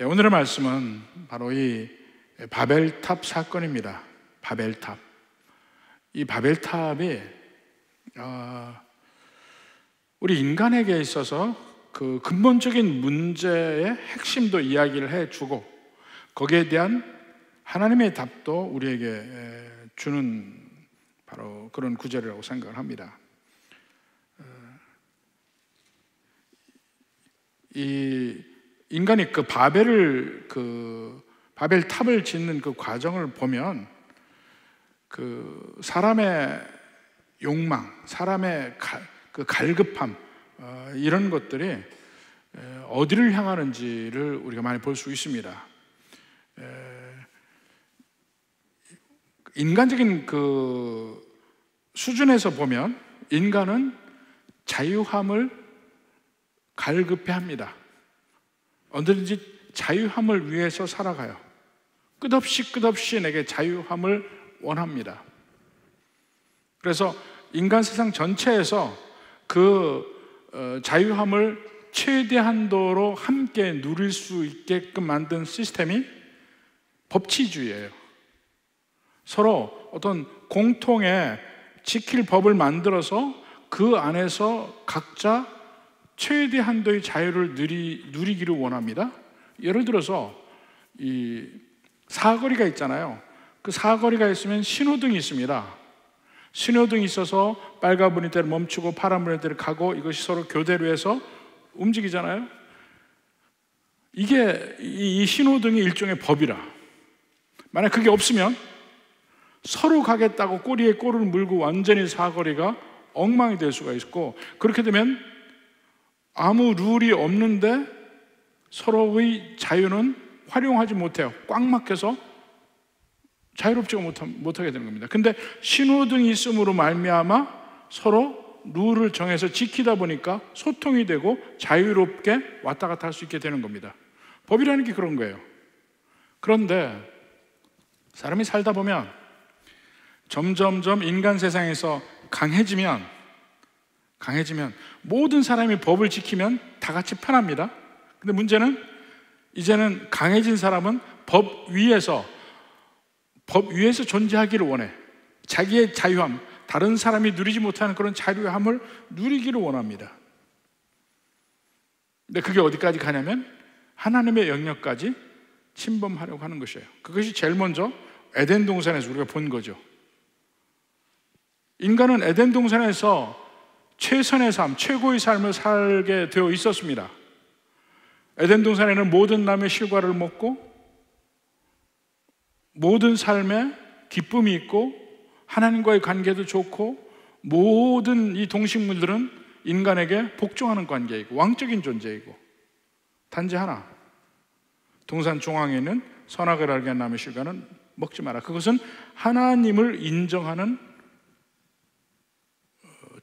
오늘의 말씀은 바로 이 바벨탑 사건입니다. 바벨탑. 이 바벨탑이 우리 인간에게 있어서 그 근본적인 문제의 핵심도 이야기를 해주고 거기에 대한 하나님의 답도 우리에게 주는 바로 그런 구절이라고 생각을 합니다. 이 인간이 그 바벨탑을 짓는 그 과정을 보면 그 사람의 욕망, 사람의 그 갈급함 이런 것들이 어디를 향하는지를 우리가 많이 볼 수 있습니다. 인간적인 그 수준에서 보면 인간은 자유함을 갈급해합니다. 언제든지 자유함을 위해서 살아가요. 끝없이 내게 자유함을 원합니다. 그래서 인간 세상 전체에서 그 자유함을 최대한도로 함께 누릴 수 있게끔 만든 시스템이 법치주의예요. 서로 어떤 공통의 지킬 법을 만들어서 그 안에서 각자 최대한도의 자유를 누리기를 원합니다. 예를 들어서 이 사거리가 있잖아요. 그 사거리가 있으면 신호등이 있습니다. 신호등이 있어서 빨간불일 때를 멈추고 파란불일 때를 가고 이것이 서로 교대로 해서 움직이잖아요. 이게 이 신호등이 일종의 법이라. 만약 그게 없으면 서로 가겠다고 꼬리에 꼬리를 물고 완전히 사거리가 엉망이 될 수가 있고, 그렇게 되면 아무 룰이 없는데 서로의 자유는 활용하지 못해요. 꽉 막혀서 자유롭지가 못하게 되는 겁니다. 근데 신호등이 있음으로 말미암아 서로 룰을 정해서 지키다 보니까 소통이 되고 자유롭게 왔다 갔다 할 수 있게 되는 겁니다. 법이라는 게 그런 거예요. 그런데 사람이 살다 보면 점점점 인간 세상에서 강해지면 모든 사람이 법을 지키면 다 같이 편합니다. 근데 문제는 이제는 강해진 사람은 법 위에서 존재하기를 원해. 자기의 자유함, 다른 사람이 누리지 못하는 그런 자유함을 누리기를 원합니다. 근데 그게 어디까지 가냐면 하나님의 영역까지 침범하려고 하는 것이에요. 그것이 제일 먼저 에덴 동산에서 우리가 본 거죠. 인간은 에덴 동산에서 최선의 삶, 최고의 삶을 살게 되어 있었습니다. 에덴 동산에는 모든 나무의 실과를 먹고 모든 삶에 기쁨이 있고 하나님과의 관계도 좋고 모든 이 동식물들은 인간에게 복종하는 관계이고 왕적인 존재이고, 단지 하나, 동산 중앙에 있는 선악을 알게 한 나무의 실과는 먹지 마라. 그것은 하나님을 인정하는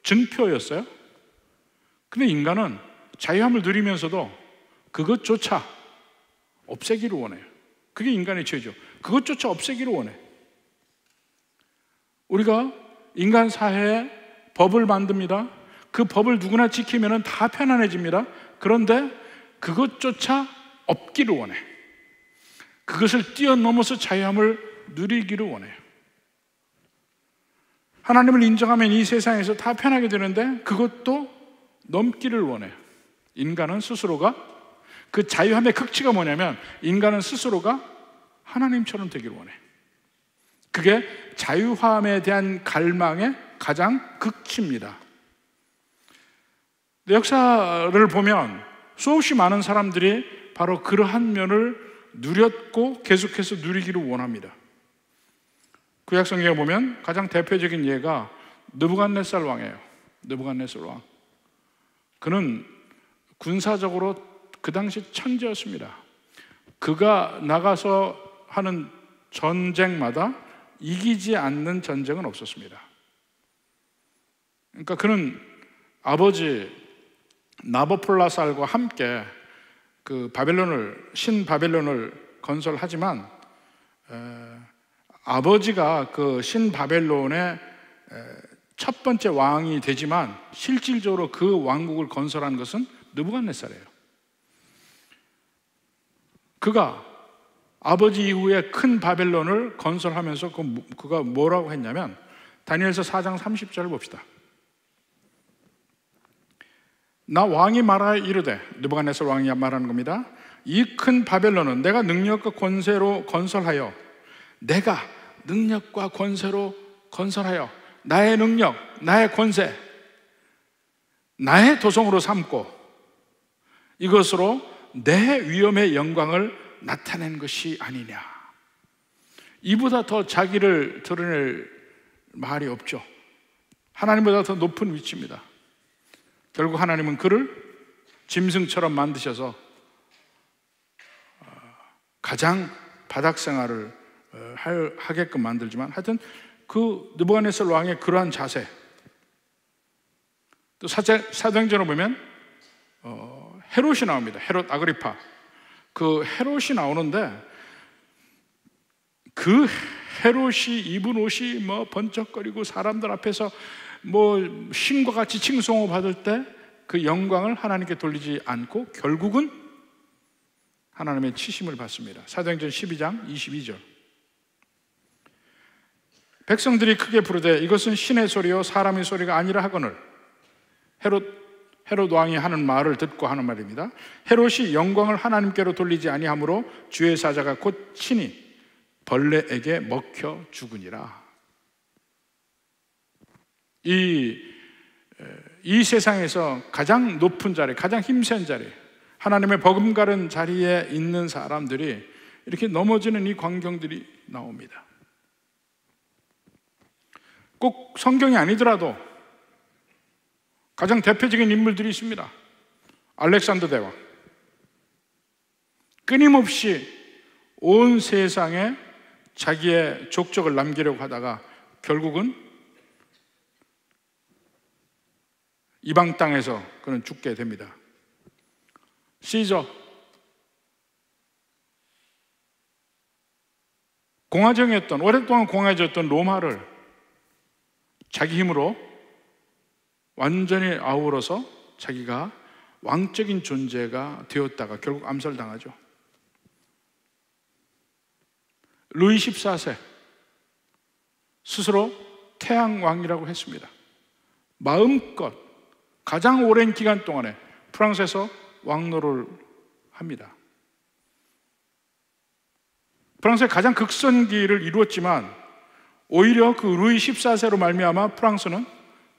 증표였어요. 근데 인간은 자유함을 누리면서도 그것조차 없애기를 원해요. 그게 인간의 죄죠. 그것조차 없애기를 원해. 우리가 인간 사회에 법을 만듭니다. 그 법을 누구나 지키면 다 편안해집니다. 그런데 그것조차 없기를 원해. 그것을 뛰어넘어서 자유함을 누리기를 원해요. 하나님을 인정하면 이 세상에서 다 편하게 되는데 그것도 넘기를 원해요. 인간은 스스로가, 그 자유함의 극치가 뭐냐면 인간은 스스로가 하나님처럼 되기를 원해요. 그게 자유함에 대한 갈망의 가장 극치입니다. 역사를 보면 수없이 많은 사람들이 바로 그러한 면을 누렸고 계속해서 누리기를 원합니다. 구약성경에 보면 가장 대표적인 예가 느부갓네살 왕이에요. 느부갓네살 왕. 그는 군사적으로 그 당시 천재였습니다. 그가 나가서 하는 전쟁마다 이기지 않는 전쟁은 없었습니다. 그러니까 그는 아버지 나보폴라살과 함께 그 신바벨론을 건설하지만 아버지가 그 신바벨론의 첫 번째 왕이 되지만 실질적으로 그 왕국을 건설한 것은 느부갓네살이에요. 그가 아버지 이후에 큰 바벨론을 건설하면서 그가 뭐라고 했냐면, 다니엘서 4장 30절을 봅시다. 나 왕이 말하여 이르되, 느부갓네살 왕이 말하는 겁니다. 이 큰 바벨론은 내가 능력과 권세로 건설하여, 내가 능력과 권세로 건설하여 나의 능력, 나의 권세, 나의 도성으로 삼고 이것으로 내 위엄의 영광을 나타낸 것이 아니냐. 이보다 더 자기를 드러낼 말이 없죠. 하나님보다 더 높은 위치입니다. 결국 하나님은 그를 짐승처럼 만드셔서 가장 바닥 생활을 하게끔 만들지만, 하여튼 그 느부갓네살 왕의 그러한 자세, 또 사도행전을 보면 헤롯이 나옵니다. 헤롯 아그리파. 그 헤롯이 나오는데, 그 헤롯이 입은 옷이 뭐 번쩍거리고 사람들 앞에서 뭐 신과 같이 칭송을 받을 때 그 영광을 하나님께 돌리지 않고 결국은 하나님의 치심을 받습니다. 사도행전 12장 22절. 백성들이 크게 부르되 이것은 신의 소리요 사람의 소리가 아니라 하거늘. 헤롯 왕이 하는 말을 듣고 하는 말입니다. 헤롯이 영광을 하나님께로 돌리지 아니하므로 주의 사자가 곧 친히 벌레에게 먹혀 죽으니라. 이 세상에서 가장 높은 자리, 가장 힘센 자리, 하나님의 버금가른 자리에 있는 사람들이 이렇게 넘어지는 이 광경들이 나옵니다. 꼭 성경이 아니더라도 가장 대표적인 인물들이 있습니다. 알렉산더 대왕. 끊임없이 온 세상에 자기의 족적을 남기려고 하다가 결국은 이방 땅에서 그는 죽게 됩니다. 시저, 공화정이었던, 오랫동안 공화제였던 로마를 자기 힘으로 완전히 아우러서 자기가 왕적인 존재가 되었다가 결국 암살당하죠. 루이 14세 스스로 태양왕이라고 했습니다. 마음껏 가장 오랜 기간 동안에 프랑스에서 왕노를 합니다. 프랑스의 가장 극선기를 이루었지만 오히려 그 루이 14세로 말미암아 프랑스는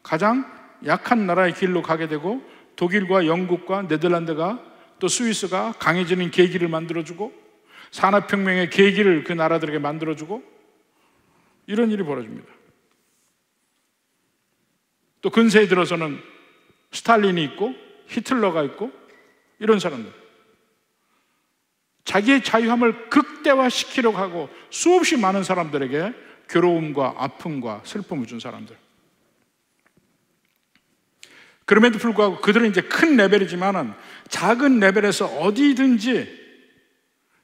가장 약한 나라의 길로 가게 되고 독일과 영국과 네덜란드가 또 스위스가 강해지는 계기를 만들어주고 산업혁명의 계기를 그 나라들에게 만들어주고 이런 일이 벌어집니다. 또 근세에 들어서는 스탈린이 있고 히틀러가 있고 이런 사람들, 자기의 자유함을 극대화시키려고 하고 수없이 많은 사람들에게 괴로움과 아픔과 슬픔을 준 사람들. 그럼에도 불구하고 그들은 이제 큰 레벨이지만은 작은 레벨에서 어디든지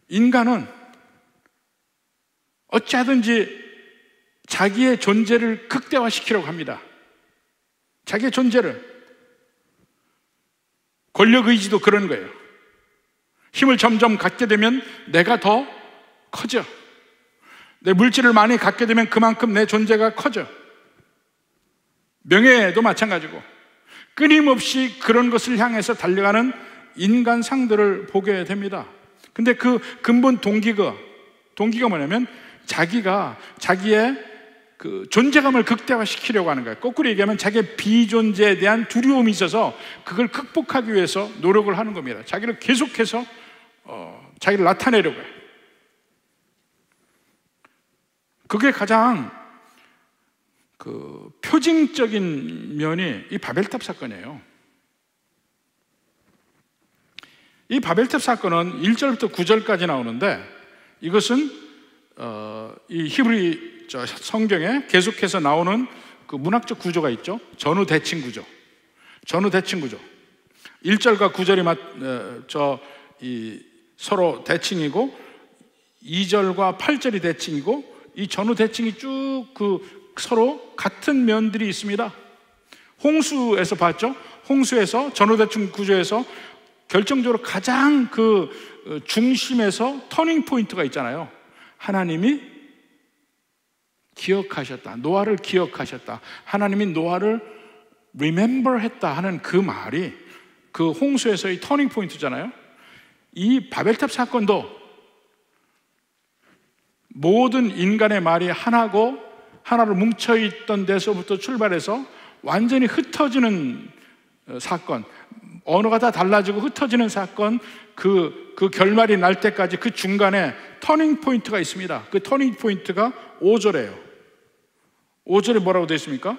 인간은 어찌하든지 자기의 존재를 극대화시키려고 합니다. 자기의 존재를. 권력의지도 그런 거예요. 힘을 점점 갖게 되면 내가 더 커져. 내 물질을 많이 갖게 되면 그만큼 내 존재가 커져. 명예도 마찬가지고 끊임없이 그런 것을 향해서 달려가는 인간 상들을 보게 됩니다. 근데 그 근본 동기가 뭐냐면 자기가 자기의 그 존재감을 극대화시키려고 하는 거예요. 거꾸로 얘기하면 자기의 비존재에 대한 두려움이 있어서 그걸 극복하기 위해서 노력을 하는 겁니다. 자기를 계속해서 자기를 나타내려고 해요. 그게 가장 그 표징적인 면이 이 바벨탑 사건이에요. 이 바벨탑 사건은 1절부터 9절까지 나오는데 이것은 이 히브리 성경에 계속해서 나오는 그 문학적 구조가 있죠. 전후 대칭 구조. 1절과 9절이 서로 대칭이고 2절과 8절이 대칭이고 이 전후 대칭이 쭉 서로 같은 면들이 있습니다. 홍수에서 봤죠? 홍수에서 전후 대칭 구조에서 결정적으로 가장 중심에서 터닝 포인트가 있잖아요. 하나님이 기억하셨다. 노아를 기억하셨다. 하나님이 노아를 remember 했다 하는 그 말이 그 홍수에서의 터닝 포인트잖아요. 이 바벨탑 사건도 모든 인간의 말이 하나고 하나로 뭉쳐있던 데서부터 출발해서 완전히 흩어지는 사건, 언어가 다 달라지고 흩어지는 사건, 그 결말이 날 때까지 그 중간에 터닝 포인트가 있습니다. 그 터닝 포인트가 5절이에요. 5절에 뭐라고 되어 있습니까?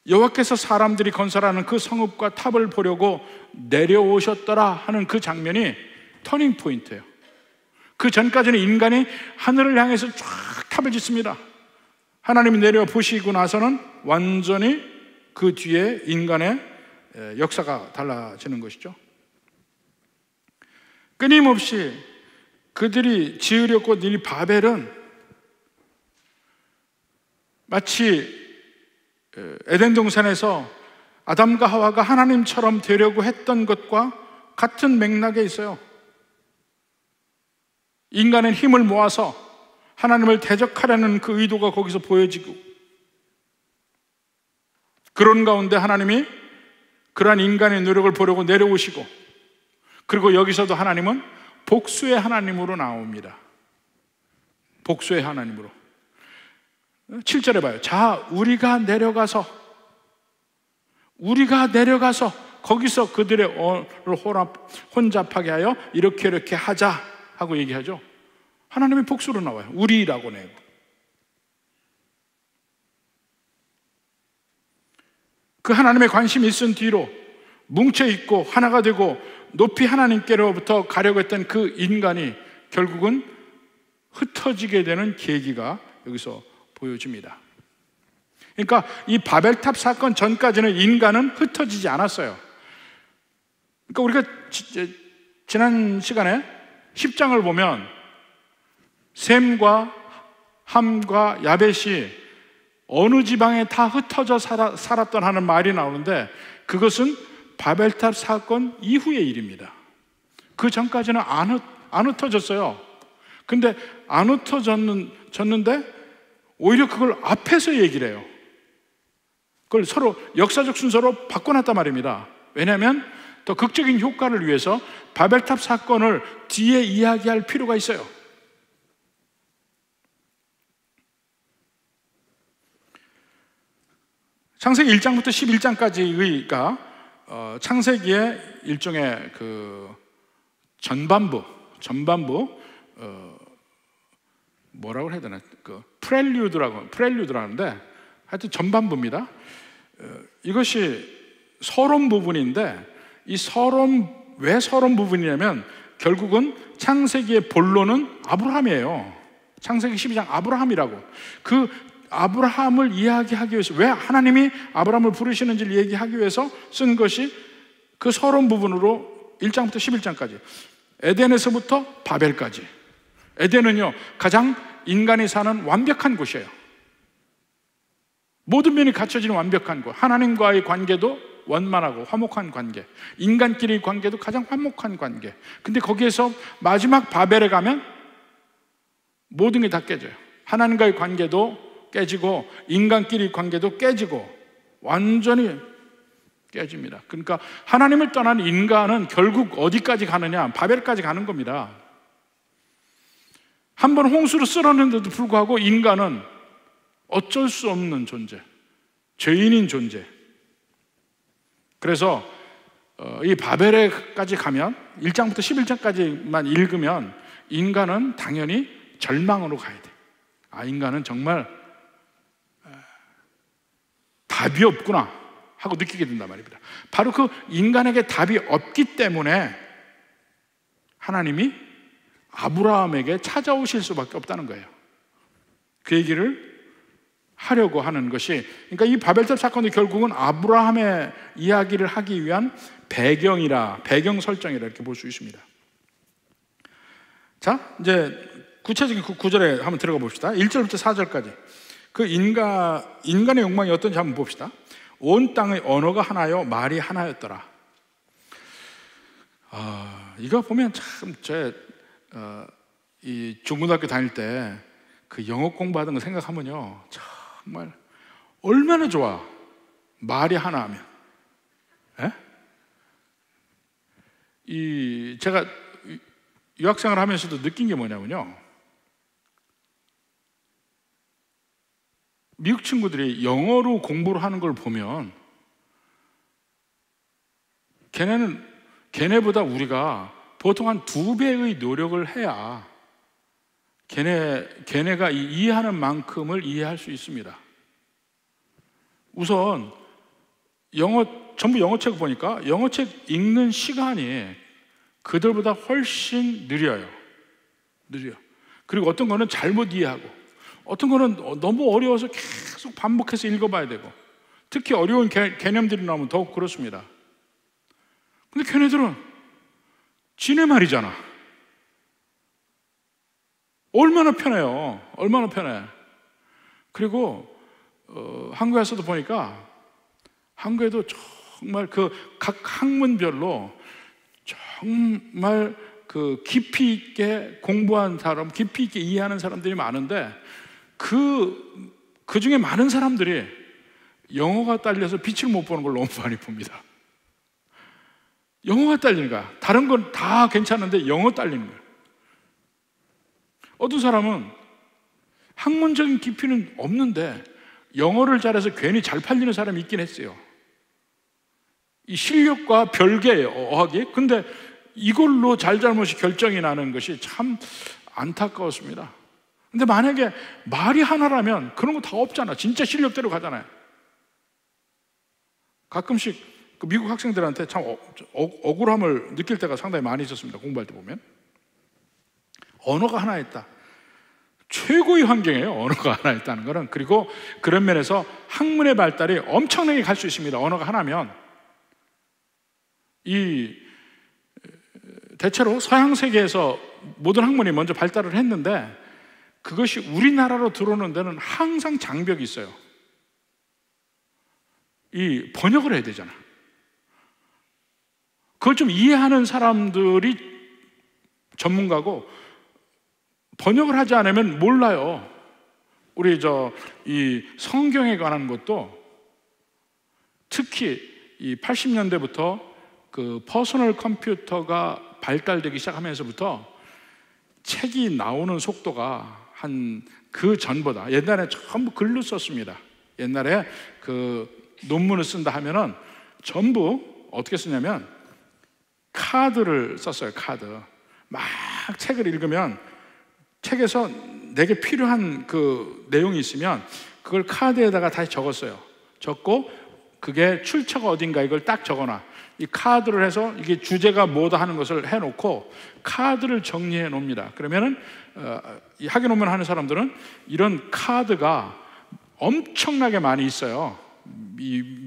여호와께서 사람들이 건설하는 그 성읍과 탑을 보려고 내려오셨더라 하는 그 장면이 터닝 포인트예요. 그 전까지는 인간이 하늘을 향해서 쫙 탑을 짓습니다. 하나님이 내려 보시고 나서는 완전히 그 뒤에 인간의 역사가 달라지는 것이죠. 끊임없이 그들이 지으려고 이 바벨은 마치 에덴 동산에서 아담과 하와가 하나님처럼 되려고 했던 것과 같은 맥락에 있어요. 인간의 힘을 모아서 하나님을 대적하려는 그 의도가 거기서 보여지고, 그런 가운데 하나님이 그러한 인간의 노력을 보려고 내려오시고, 그리고 여기서도 하나님은 복수의 하나님으로 나옵니다. 복수의 하나님으로. 7절에 봐요. 자, 우리가 내려가서 거기서 그들의 혼잡하게 하여 이렇게 하자 하고 얘기하죠. 하나님의 복수로 나와요. 우리라고 내고. 그 하나님의 관심이 있은 뒤로 뭉쳐있고 하나가 되고 높이 하나님께로부터 가려고 했던 그 인간이 결국은 흩어지게 되는 계기가 여기서 보여집니다. 그러니까 이 바벨탑 사건 전까지는 인간은 흩어지지 않았어요. 그러니까 우리가 지난 시간에 10장을 보면 셈과 함과 야벳이 어느 지방에 다 흩어져 살았던 하는 말이 나오는데, 그것은 바벨탑 사건 이후의 일입니다. 그 전까지는 안 흩어졌어요. 근데 안 흩어졌는데 오히려 그걸 앞에서 얘기를 해요. 그걸 서로 역사적 순서로 바꿔놨단 말입니다. 왜냐하면 더 극적인 효과를 위해서 바벨탑 사건을 뒤에 이야기할 필요가 있어요. 창세기 1장부터 11장까지가 창세기의 일종의 그 전반부 뭐라고 해야 되나, 그 프렐류드라고 하는데 하여튼 전반부입니다. 이것이 서론 부분인데, 이 왜 서론 부분이냐면 결국은 창세기의 본론은 아브라함이에요. 창세기 12장 아브라함이라고. 그 아브라함을 이야기하기 위해서, 왜 하나님이 아브라함을 부르시는지를 얘기하기 위해서 쓴 것이 그 서론 부분으로 1장부터 11장까지, 에덴에서부터 바벨까지. 에덴은요, 가장 인간이 사는 완벽한 곳이에요. 모든 면이 갖춰지는 완벽한 곳. 하나님과의 관계도 원만하고 화목한 관계, 인간끼리의 관계도 가장 화목한 관계. 근데 거기에서 마지막 바벨에 가면 모든 게 다 깨져요. 하나님과의 관계도 깨지고 인간끼리 관계도 깨지고 완전히 깨집니다. 그러니까 하나님을 떠난 인간은 결국 어디까지 가느냐? 바벨까지 가는 겁니다. 한 번 홍수로 쓸었는데도 불구하고 인간은 어쩔 수 없는 존재, 죄인인 존재. 그래서 이 바벨에까지 가면 1장부터 11장까지만 읽으면 인간은 당연히 절망으로 가야 돼. 인간은 정말 답이 없구나 하고 느끼게 된단 말입니다. 바로 그 인간에게 답이 없기 때문에 하나님이 아브라함에게 찾아오실 수밖에 없다는 거예요. 그 얘기를 하려고 하는 것이, 그러니까 이 바벨탑 사건이 결국은 아브라함의 이야기를 하기 위한 배경 설정이라 이렇게 볼 수 있습니다. 자, 이제 구체적인 그 구절에 한번 들어가 봅시다. 1절부터 4절까지. 그 인간의 욕망이 어떤지 한번 봅시다. 온 땅의 언어가 하나요, 말이 하나였더라. 이거 보면 참 이 중고등학교 다닐 때 그 영어 공부하던 거 생각하면요, 정말 얼마나 좋아. 말이 하나 하면. 제가 유학생활 하면서도 느낀 게 뭐냐면요, 미국 친구들이 영어로 공부를 하는 걸 보면 걔네보다 우리가 보통 한 2배의 노력을 해야 걔네가 이해하는 만큼을 이해할 수 있습니다. 우선 전부 영어책 보니까 영어책 읽는 시간이 그들보다 훨씬 느려요. 그리고 어떤 거는 잘못 이해하고, 어떤 거는 너무 어려워서 계속 반복해서 읽어봐야 되고, 특히 어려운 개념들이 나오면 더욱 그렇습니다. 근데 걔네들은 지네 말이잖아. 얼마나 편해요. 얼마나 편해. 그리고 한국에서도 보니까, 한국에도 정말 각 학문별로 정말 깊이 있게 공부한 사람, 깊이 있게 이해하는 사람들이 많은데, 그 중에 많은 사람들이 영어가 딸려서 빛을 못 보는 걸 너무 많이 봅니다. 영어가 딸리는 거야. 다른 건 다 괜찮은데 영어 딸리는 거야. 어떤 사람은 학문적인 깊이는 없는데 영어를 잘해서 괜히 잘 팔리는 사람이 있긴 했어요. 이 실력과 별개의 어학이. 근데 이걸로 잘잘못이 결정이 나는 것이 참 안타까웠습니다. 근데 만약에 말이 하나라면 그런 거 다 없잖아. 진짜 실력대로 가잖아요. 가끔씩 그 미국 학생들한테 참 억울함을 느낄 때가 상당히 많이 있었습니다. 공부할 때 보면 언어가 하나 있다, 최고의 환경이에요. 언어가 하나 있다는 거는. 그리고 그런 면에서 학문의 발달이 엄청나게 갈 수 있습니다. 언어가 하나면. 대체로 서양 세계에서 모든 학문이 먼저 발달을 했는데, 그것이 우리나라로 들어오는 데는 항상 장벽이 있어요. 이 번역을 해야 되잖아. 그걸 좀 이해하는 사람들이 전문가고, 번역을 하지 않으면 몰라요. 우리 이 성경에 관한 것도 특히 이 80년대부터 그 퍼스널 컴퓨터가 발달되기 시작하면서부터 책이 나오는 속도가 그 전보다, 옛날에 전부 글로 썼습니다. 옛날에 그 논문을 쓴다 하면은 전부 어떻게 쓰냐면 카드를 썼어요. 카드. 막 책을 읽으면 책에서 내게 필요한 그 내용이 있으면 그걸 카드에다가 다시 적었어요. 적고 그게 출처가 어딘가 이걸 딱 적어놔. 이 카드를 해서 이게 주제가 뭐다 하는 것을 해놓고 카드를 정리해 놓습니다. 그러면은 이 학예 논문 하는 사람들은 이런 카드가 엄청나게 많이 있어요.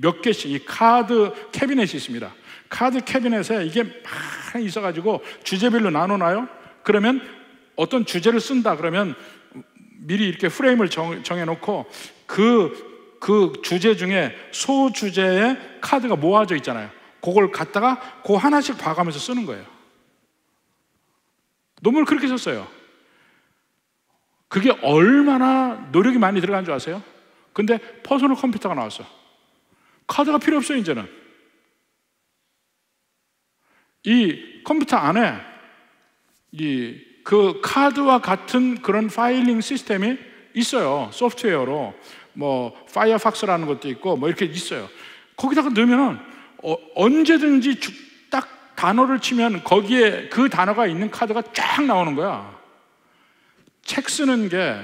몇 개씩 이 카드 캐비넷이 있습니다. 카드 캐비넷에 이게 많이 있어가지고 주제별로 나눠놔요. 그러면 어떤 주제를 쓴다 그러면 미리 이렇게 프레임을 정해놓고 그 주제 중에 소주제에 카드가 모아져 있잖아요. 그걸 갖다가 그 하나씩 봐가면서 쓰는 거예요. 논문을 그렇게 썼어요. 그게 얼마나 노력이 많이 들어간 줄 아세요? 근데 퍼스널 컴퓨터가 나왔어. 카드가 필요 없어요. 이제는 이 컴퓨터 안에 그 카드와 같은 그런 파일링 시스템이 있어요. 소프트웨어로 뭐 파이어팍스라는 것도 있고 뭐 이렇게 있어요. 거기다가 넣으면은 언제든지 딱 단어를 치면 거기에 그 단어가 있는 카드가 쫙 나오는 거야. 책 쓰는 게,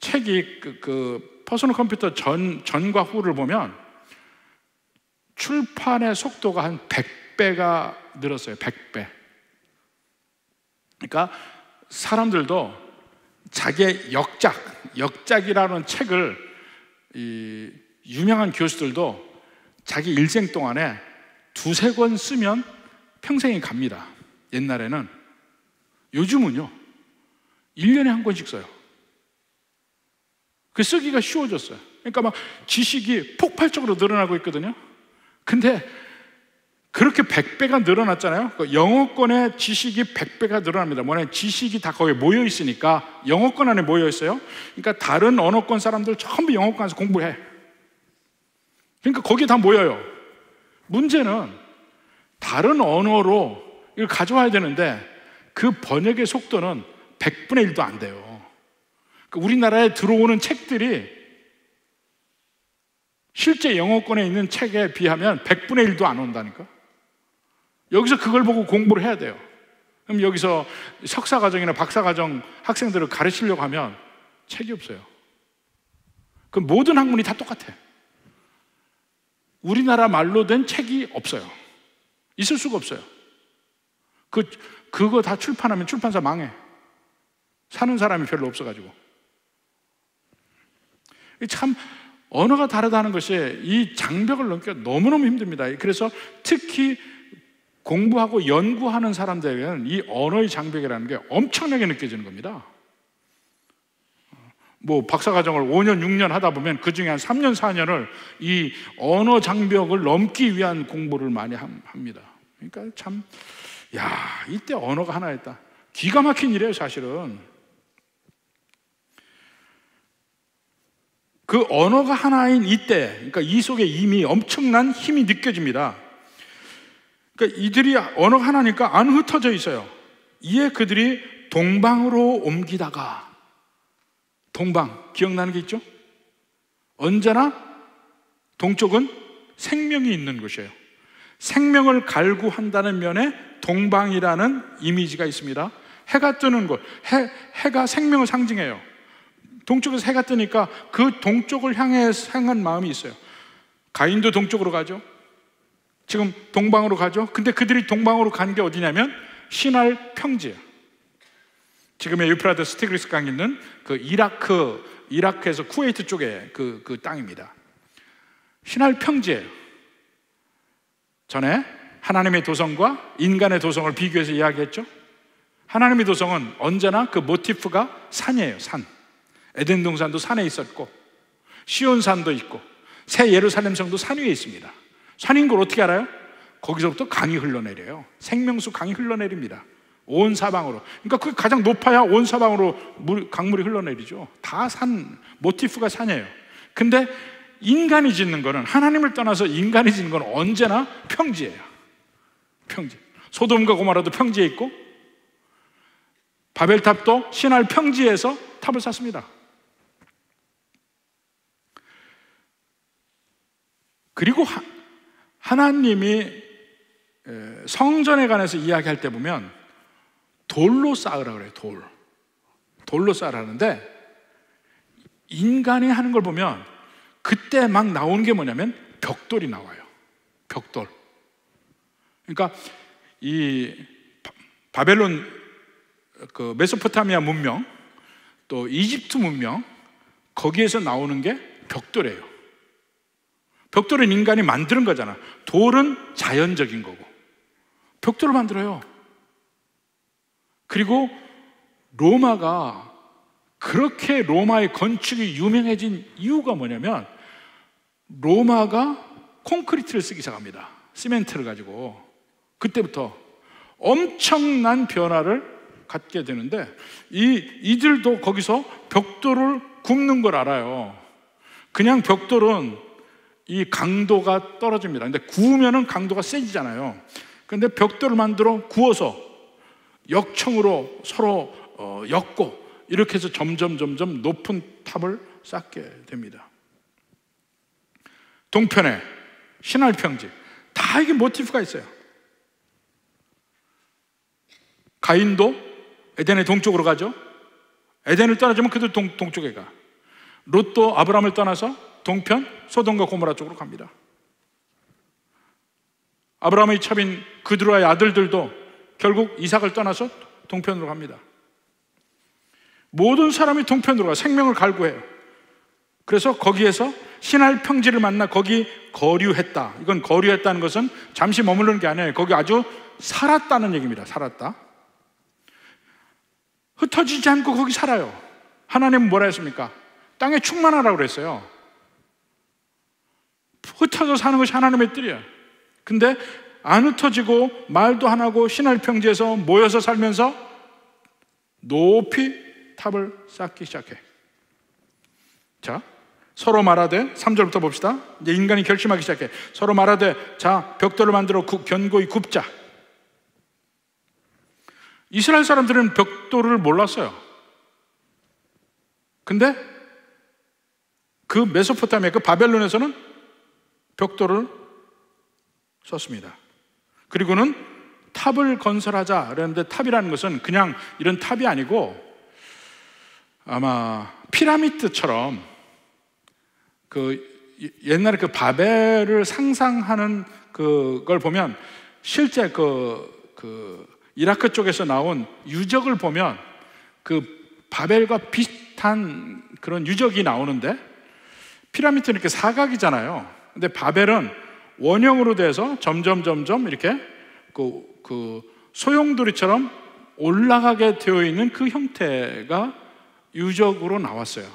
책이 그 퍼스널 컴퓨터 전과 후를 보면 출판의 속도가 한 100배가 늘었어요. 100배. 그러니까 사람들도 자기의 역작이라는 책을, 이 유명한 교수들도 자기 일생 동안에 2-3권 쓰면 평생이 갑니다. 옛날에는. 요즘은요 1년에 1권씩 써요. 그 쓰기가 쉬워졌어요. 그러니까 막 지식이 폭발적으로 늘어나고 있거든요. 근데 그렇게 100배가 늘어났잖아요. 영어권의 지식이 100배가 늘어납니다. 뭐냐면 지식이 다 거기에 모여 있으니까, 영어권 안에 모여 있어요. 그러니까 다른 언어권 사람들 전부 영어권에서 공부해. 그러니까 거기에 다 모여요. 문제는 다른 언어로 이걸 가져와야 되는데 그 번역의 속도는 100분의 1도 안 돼요. 그러니까 우리나라에 들어오는 책들이 실제 영어권에 있는 책에 비하면 100분의 1도 안 온다니까. 여기서 그걸 보고 공부를 해야 돼요. 그럼 여기서 석사과정이나 박사과정 학생들을 가르치려고 하면 책이 없어요. 그 모든 학문이 다 똑같아. 우리나라 말로 된 책이 없어요. 있을 수가 없어요. 그거 다 출판하면 출판사 망해. 사는 사람이 별로 없어가지고. 참 언어가 다르다는 것이 이 장벽을 넘기가 너무너무 힘듭니다. 그래서 특히 공부하고 연구하는 사람들에게는 이 언어의 장벽이라는 게 엄청나게 느껴지는 겁니다. 뭐 박사과정을 5년, 6년 하다 보면 그 중에 한 3년, 4년을 이 언어 장벽을 넘기 위한 공부를 많이 합니다. 그러니까 참, 이때 언어가 하나였다. 기가 막힌 일이에요, 사실은. 그 언어가 하나인 이때, 그러니까 이 속에 이미 엄청난 힘이 느껴집니다. 그러니까 이들이 언어가 하나니까 안 흩어져 있어요. 이에 그들이 동방으로 옮기다가, 동방, 기억나는 게 있죠? 언제나 동쪽은 생명이 있는 곳이에요. 생명을 갈구한다는 면에 동방이라는 이미지가 있습니다. 해가 뜨는 곳, 해가 생명을 상징해요. 동쪽에서 해가 뜨니까 그 동쪽을 향한 마음이 있어요. 가인도 동쪽으로 가죠. 지금 동방으로 가죠. 근데 그들이 동방으로 간 게 어디냐면 시날 평지예요. 지금의 유프라데스 티그리스 강이 있는 그 이라크에서 쿠웨이트 쪽에 그 땅입니다. 시날 평지예요. 전에 하나님의 도성과 인간의 도성을 비교해서 이야기했죠. 하나님의 도성은 언제나 그 모티프가 산이에요. 산. 에덴 동산도 산에 있었고 시온산도 있고 새 예루살렘 성도 산 위에 있습니다. 산인 걸 어떻게 알아요? 거기서부터 강이 흘러내려요. 생명수 강이 흘러내립니다. 온 사방으로. 그러니까 그게 가장 높아야 온 사방으로 강물이 흘러내리죠. 다 산, 모티프가 산이에요. 근데 인간이 짓는 거는, 하나님을 떠나서 인간이 짓는 건 언제나 평지예요. 평지. 소돔과 고모라도 평지에 있고 바벨탑도 시날 평지에서 탑을 쌓습니다. 그리고 하나님이 성전에 관해서 이야기할 때 보면 돌로 쌓으라 그래요. 돌로 쌓으라는데, 인간이 하는 걸 보면 그때 막 나오는 게 뭐냐면 벽돌이 나와요. 벽돌. 그러니까 이 바벨론, 그 메소포타미아 문명, 또 이집트 문명, 거기에서 나오는 게 벽돌이에요. 벽돌은 인간이 만드는 거잖아. 돌은 자연적인 거고. 벽돌을 만들어요. 그리고 로마가 그렇게 로마의 건축이 유명해진 이유가 뭐냐면 로마가 콘크리트를 쓰기 시작합니다. 시멘트를 가지고. 그때부터 엄청난 변화를 갖게 되는데 이들도 거기서 벽돌을 굽는 걸 알아요. 그냥 벽돌은 이 강도가 떨어집니다. 근데 구우면은 강도가 세지잖아요. 근데 벽돌을 만들어 구워서 역청으로 서로 엮고 이렇게 해서 점점 높은 탑을 쌓게 됩니다. 동편에 시날 평지, 다 이게 모티프가 있어요. 가인도 에덴의 동쪽으로 가죠. 에덴을 떠나자면 그들 동쪽에 가. 롯도 아브라함을 떠나서 동편 소돔과 고모라 쪽으로 갑니다. 아브라함의 첩인 그드로의 아들들도 결국 이삭을 떠나서 동편으로 갑니다. 모든 사람이 동편으로 가. 생명을 갈구해요. 그래서 거기에서 시날 평지를 만나 거기 거류했다. 이건 거류했다는 것은 잠시 머무르는 게 아니에요. 거기 아주 살았다는 얘기입니다. 살았다. 흩어지지 않고 거기 살아요. 하나님은 뭐라 했습니까? 땅에 충만하라고 그랬어요. 흩어져 사는 것이 하나님의 뜻이에요. 근데 안 흩어지고 말도 안 하고 신할 평지에서 모여서 살면서 높이 탑을 쌓기 시작해. 자, 서로 말하되, 3절부터 봅시다. 이제 인간이 결심하기 시작해. 서로 말하되, 자, 벽돌을 만들어 견고히 굽자. 이스라엘 사람들은 벽돌을 몰랐어요. 근데 그 메소포타미아, 그 바벨론에서는 벽돌을 썼습니다. 그리고는 탑을 건설하자 그랬는데, 탑이라는 것은 그냥 이런 탑이 아니고 아마 피라미드처럼 그 옛날에 그 바벨을 상상하는 그걸 보면 실제 그 이라크 쪽에서 나온 유적을 보면 그 바벨과 비슷한 그런 유적이 나오는데, 피라미드는 이렇게 사각이잖아요. 근데 바벨은 원형으로 돼서 점점 이렇게 그 소용돌이처럼 올라가게 되어 있는 그 형태가 유적으로 나왔어요.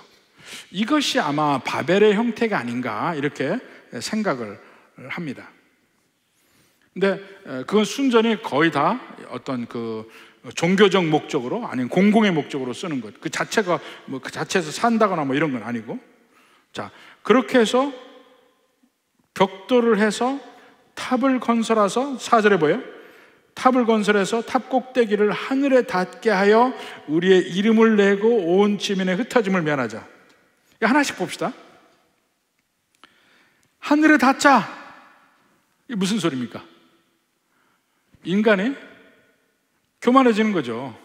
이것이 아마 바벨의 형태가 아닌가 이렇게 생각을 합니다. 근데 그건 순전히 거의 다 어떤 그 종교적 목적으로, 아니면 공공의 목적으로 쓰는 것, 그 자체가 뭐 그 자체에서 산다거나 뭐 이런 건 아니고, 자, 그렇게 해서 벽돌을 해서 탑을 건설해서, 4절에 보여요. 탑을 건설해서 탑 꼭대기를 하늘에 닿게 하여 우리의 이름을 내고 온 지면에 흩어짐을 면하자. 하나씩 봅시다. 하늘에 닿자. 이게 무슨 소리입니까? 인간이 교만해지는 거죠.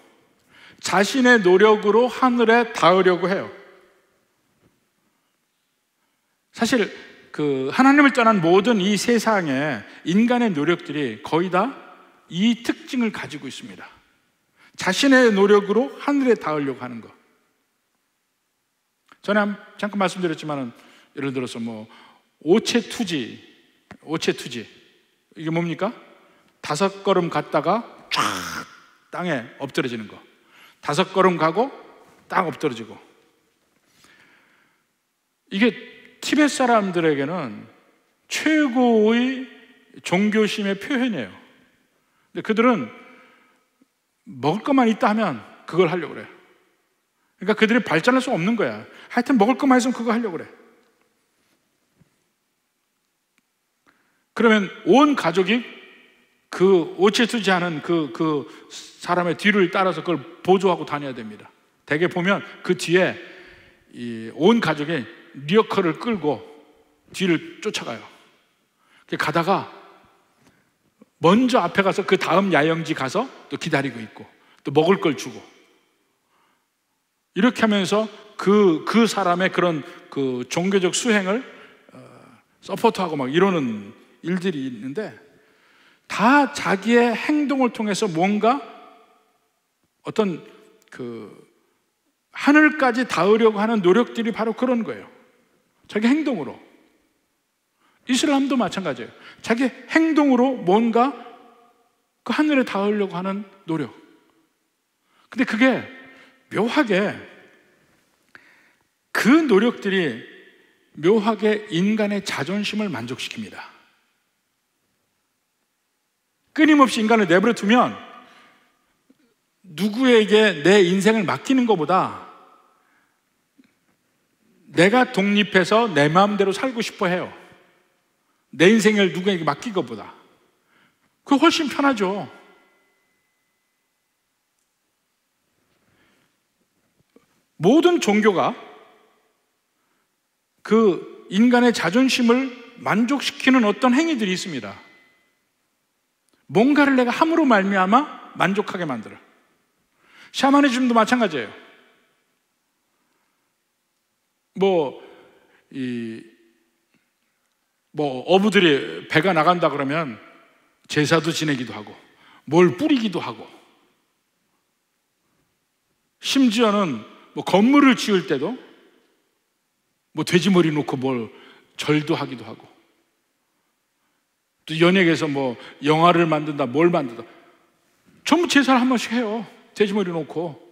자신의 노력으로 하늘에 닿으려고 해요. 사실 그 하나님을 떠난 모든 이 세상에 인간의 노력들이 거의 다 이 특징을 가지고 있습니다. 자신의 노력으로 하늘에 닿으려고 하는 것. 전에 잠깐 말씀드렸지만은, 예를 들어서 뭐 오체투지 이게 뭡니까? 5걸음 갔다가 쫙 땅에 엎드러지는 거. 5걸음 가고 딱 엎드러지고. 이게 티벳 사람들에게는 최고의 종교심의 표현이에요. 근데 그들은 먹을 것만 있다 하면 그걸 하려고 그래요. 그러니까 그들이 발전할 수 없는 거야. 하여튼 먹을 것만 있으면 그거 하려고 그래. 그러면 온 가족이 그 오체투지 하는 그 사람의 뒤를 따라서 그걸 보조하고 다녀야 됩니다. 대개 보면 그 뒤에 온 가족이 리어커를 끌고 뒤를 쫓아가요. 가다가 먼저 앞에 가서 그 다음 야영지 가서 또 기다리고 있고, 또 먹을 걸 주고, 이렇게 하면서 그 사람의 그런 그 종교적 수행을 서포트하고 막 이러는 일들이 있는데, 다 자기의 행동을 통해서 뭔가 어떤 그 하늘까지 닿으려고 하는 노력들이 바로 그런 거예요. 자기 행동으로. 이슬람도 마찬가지예요. 자기 행동으로 뭔가 그 하늘에 닿으려고 하는 노력. 근데 그게 묘하게, 그 노력들이 묘하게 인간의 자존심을 만족시킵니다. 끊임없이 인간을 내버려 두면 누구에게 내 인생을 맡기는 것보다 내가 독립해서 내 마음대로 살고 싶어 해요. 내 인생을 누구에게 맡긴 것보다. 그거 훨씬 편하죠. 모든 종교가 그 인간의 자존심을 만족시키는 어떤 행위들이 있습니다. 뭔가를 내가 함으로 말미암아 만족하게 만들어. 샤머니즘도 마찬가지예요. 어부들이 배가 나간다 그러면 제사도 지내기도 하고, 뭘 뿌리기도 하고, 심지어는 건물을 지을 때도 돼지머리 놓고 뭘 절도 하기도 하고, 또 연예계에서 영화를 만든다, 뭘 만든다, 전부 제사를 한 번씩 해요. 돼지머리 놓고.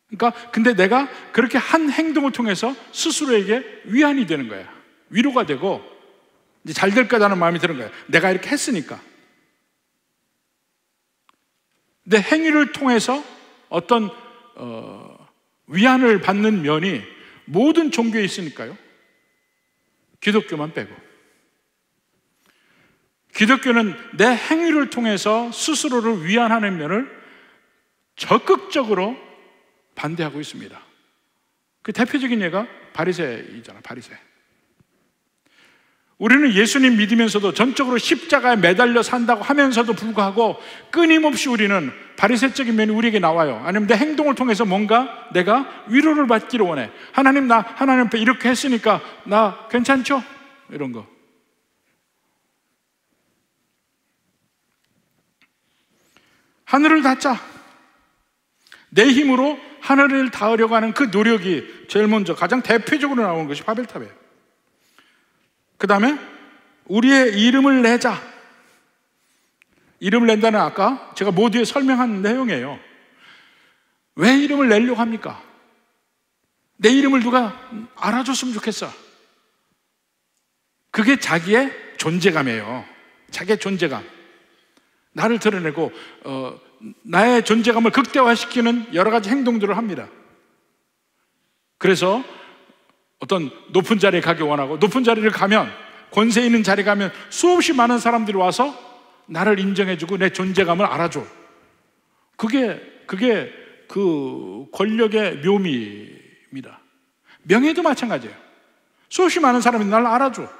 그러니까 근데 내가 그렇게 한 행동을 통해서 스스로에게 위안이 되는 거야. 위로가 되고, 이제 잘 될 거다는 마음이 드는 거예요. 내가 이렇게 했으니까. 내 행위를 통해서 어떤 위안을 받는 면이 모든 종교에 있으니까요. 기독교만 빼고. 기독교는 내 행위를 통해서 스스로를 위안하는 면을 적극적으로 반대하고 있습니다. 그 대표적인 예가 바리새이잖아, 바리새. 우리는 예수님 믿으면서도 전적으로 십자가에 매달려 산다고 하면서도 불구하고 끊임없이 우리는 바리새적인 면이 우리에게 나와요. 아니면 내 행동을 통해서 뭔가 내가 위로를 받기를 원해. 하나님 앞에 이렇게 했으니까 나 괜찮죠? 이런 거. 하늘을 닿자. 내 힘으로 하늘을 닿으려고 하는 그 노력이 제일 먼저 가장 대표적으로 나오는 것이 바벨탑이에요. 그 다음에 우리의 이름을 내자. 이름을 낸다는 아까 제가 모두에 설명한 내용이에요. 왜 이름을 내려고 합니까? 내 이름을 누가 알아줬으면 좋겠어. 그게 자기의 존재감이에요. 자기의 존재감. 나를 드러내고 나의 존재감을 극대화시키는 여러 가지 행동들을 합니다. 그래서 어떤 높은 자리에 가기 원하고, 높은 자리를 가면, 권세 있는 자리에 가면 수없이 많은 사람들이 와서 나를 인정해주고 내 존재감을 알아줘. 그게 그 권력의 묘미입니다. 명예도 마찬가지예요. 수없이 많은 사람이 나를 알아줘.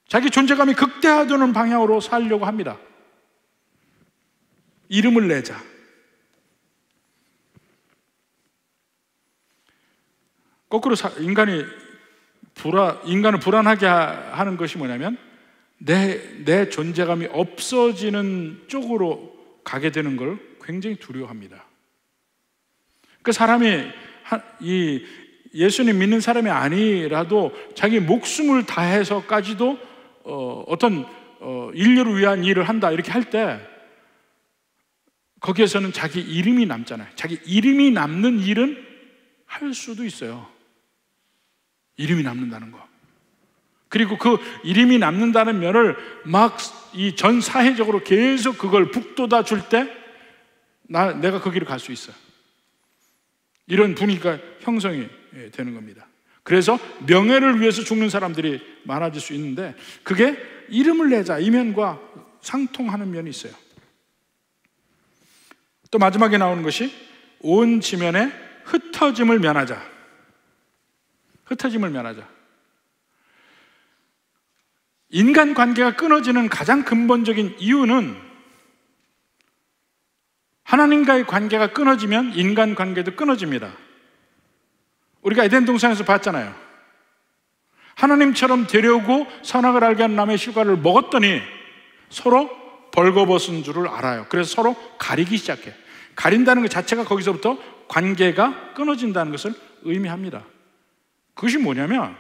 자기 존재감이 극대화되는 방향으로 살려고 합니다. 이름을 내자. 거꾸로 인간을 불안하게 하는 것이 뭐냐면 내 존재감이 없어지는 쪽으로 가게 되는 걸 굉장히 두려워합니다. 그 사람이 이 예수님 믿는 사람이 아니라도 자기 목숨을 다해서까지도 어떤 인류를 위한 일을 한다 이렇게 할 때 거기에서는 자기 이름이 남잖아요. 자기 이름이 남는 일은 할 수도 있어요. 이름이 남는다는 거. 그리고 그 이름이 남는다는 면을 막 이 전 사회적으로 계속 그걸 북돋아 줄 때 내가 거기로 갈 수 있어요. 이런 분위기가 형성이 되는 겁니다. 그래서 명예를 위해서 죽는 사람들이 많아질 수 있는데 그게 이름을 내자 이 면과 상통하는 면이 있어요. 또 마지막에 나오는 것이 온 지면에 흩어짐을 면하자. 흩어짐을 면하자. 인간관계가 끊어지는 가장 근본적인 이유는 하나님과의 관계가 끊어지면 인간관계도 끊어집니다. 우리가 에덴 동산에서 봤잖아요. 하나님처럼 되려고 선악을 알게 한 나무의 실과를 먹었더니 서로 벌거벗은 줄을 알아요. 그래서 서로 가리기 시작해. 가린다는 것 자체가 거기서부터 관계가 끊어진다는 것을 의미합니다. 그것이 뭐냐면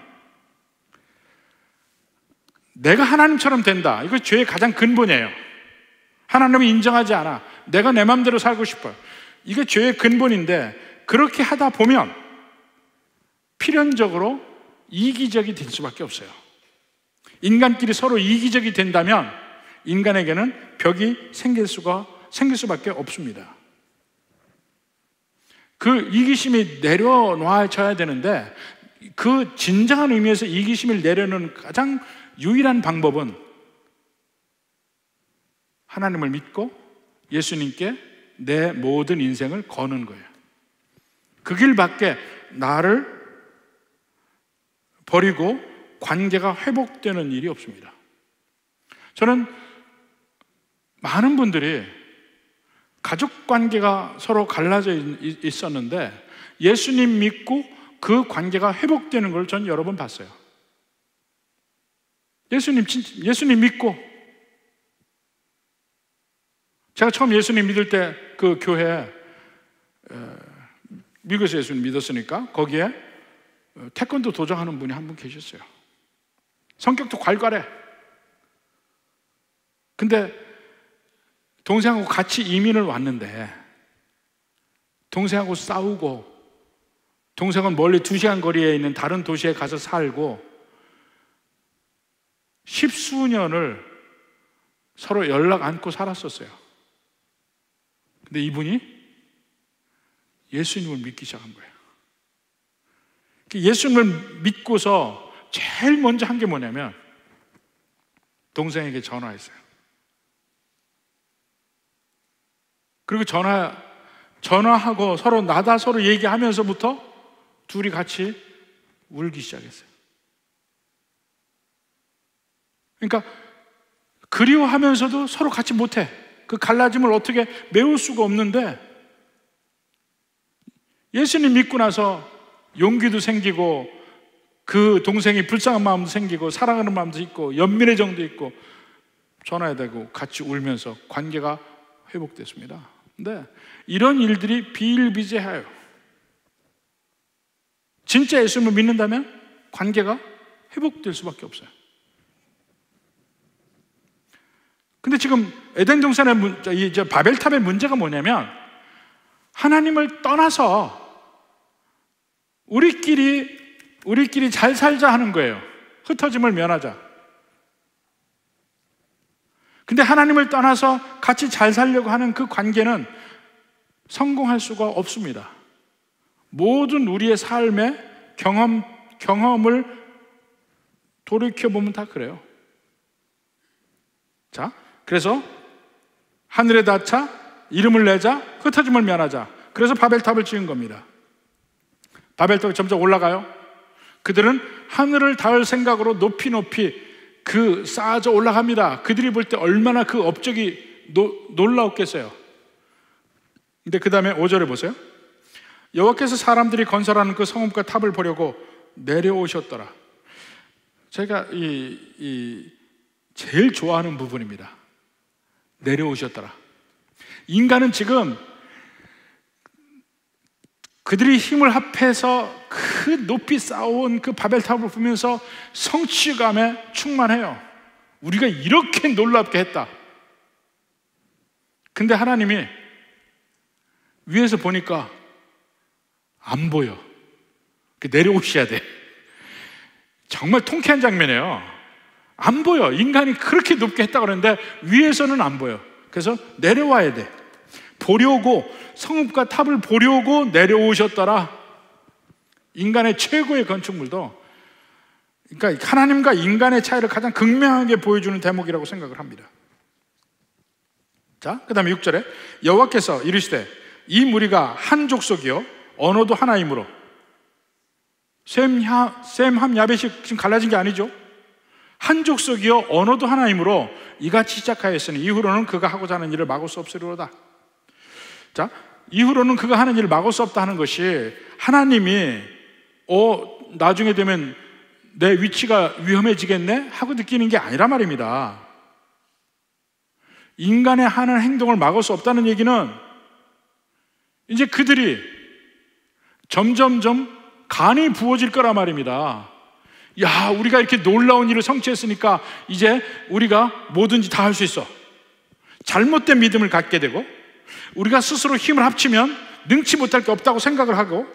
내가 하나님처럼 된다. 이거 죄의 가장 근본이에요. 하나님을 인정하지 않아. 내가 내 마음대로 살고 싶어요. 이게 죄의 근본인데 그렇게 하다 보면 필연적으로 이기적이 될 수밖에 없어요. 인간끼리 서로 이기적이 된다면 인간에게는 벽이 생길 수밖에 없습니다. 그 이기심이 내려놔져야 되는데 그 진정한 의미에서 이기심을 내려놓는 가장 유일한 방법은 하나님을 믿고 예수님께 내 모든 인생을 거는 거예요. 그 길밖에 나를 버리고 관계가 회복되는 일이 없습니다. 저는 많은 분들이 가족 관계가 서로 갈라져 있었는데 예수님 믿고 그 관계가 회복되는 걸 전 여러 번 봤어요. 예수님 믿고 제가 처음 예수님 믿을 때 그 교회 미국에서 예수님 믿었으니까 거기에 태권도 도전하는 분이 한 분 계셨어요. 성격도 괄괄해. 근데 동생하고 같이 이민을 왔는데 동생하고 싸우고 동생은 멀리 2시간 거리에 있는 다른 도시에 가서 살고 10수년을 서로 연락 않고 살았었어요. 근데 이분이 예수님을 믿기 시작한 거예요. 예수님을 믿고서 제일 먼저 한 게 뭐냐면 동생에게 전화했어요. 그리고 전화하고 서로 나다 서로 얘기하면서부터 둘이 같이 울기 시작했어요. 그러니까 그리워하면서도 서로 같이 못해. 그 갈라짐을 어떻게 메울 수가 없는데 예수님 믿고 나서 용기도 생기고 그 동생이 불쌍한 마음도 생기고 사랑하는 마음도 있고 연민의 정도 있고 전화해야 되고 같이 울면서 관계가 회복됐습니다. 근데 이런 일들이 비일비재해요. 진짜 예수님을 믿는다면 관계가 회복될 수밖에 없어요. 근데 지금 에덴 동산의 이제 바벨탑의 문제가 뭐냐면 하나님을 떠나서 우리끼리 잘 살자 하는 거예요. 흩어짐을 면하자. 근데 하나님을 떠나서 같이 잘 살려고 하는 그 관계는 성공할 수가 없습니다. 모든 우리의 삶의 경험을 돌이켜보면 다 그래요. 자, 그래서 하늘에 닿자, 이름을 내자, 흩어짐을 면하자. 그래서 바벨탑을 지은 겁니다. 바벨탑이 점점 올라가요. 그들은 하늘을 닿을 생각으로 높이 쌓아져 올라갑니다. 그들이 볼 때 얼마나 그 업적이 놀라웠겠어요. 근데 그 다음에 5절에 보세요. 여호와께서 사람들이 건설하는 그 성읍과 탑을 보려고 내려오셨더라. 제가 제일 좋아하는 부분입니다. 내려오셨더라. 인간은 지금 그들이 힘을 합해서 그 높이 쌓아온 그 바벨탑을 보면서 성취감에 충만해요. 우리가 이렇게 놀랍게 했다. 근데 하나님이 위에서 보니까 안 보여. 내려오셔야 돼. 정말 통쾌한 장면이에요. 안 보여. 인간이 그렇게 높게 했다고 그러는데 위에서는 안 보여. 그래서 내려와야 돼. 보려고, 성읍과 탑을 보려고 내려오셨더라. 인간의 최고의 건축물도, 그러니까 하나님과 인간의 차이를 가장 극명하게 보여주는 대목이라고 생각을 합니다. 자, 그 다음에 6절에 여호와께서 이르시되 이 무리가 한 족속이요 언어도 하나이므로. 셈, 함, 야벳이 지금 갈라진 게 아니죠. 한 족속이요 언어도 하나이므로 이같이 시작하였으니 이후로는 그가 하고자 하는 일을 막을 수 없으리로다. 자, 이후로는 그가 하는 일을 막을 수 없다 하는 것이 하나님이 나중에 되면 내 위치가 위험해지겠네 하고 느끼는 게 아니란 말입니다. 인간의 하는 행동을 막을 수 없다는 얘기는 이제 그들이 점점점 간이 부어질 거란 말입니다. 야, 우리가 이렇게 놀라운 일을 성취했으니까 이제 우리가 뭐든지 다 할 수 있어. 잘못된 믿음을 갖게 되고 우리가 스스로 힘을 합치면 능치 못할 게 없다고 생각을 하고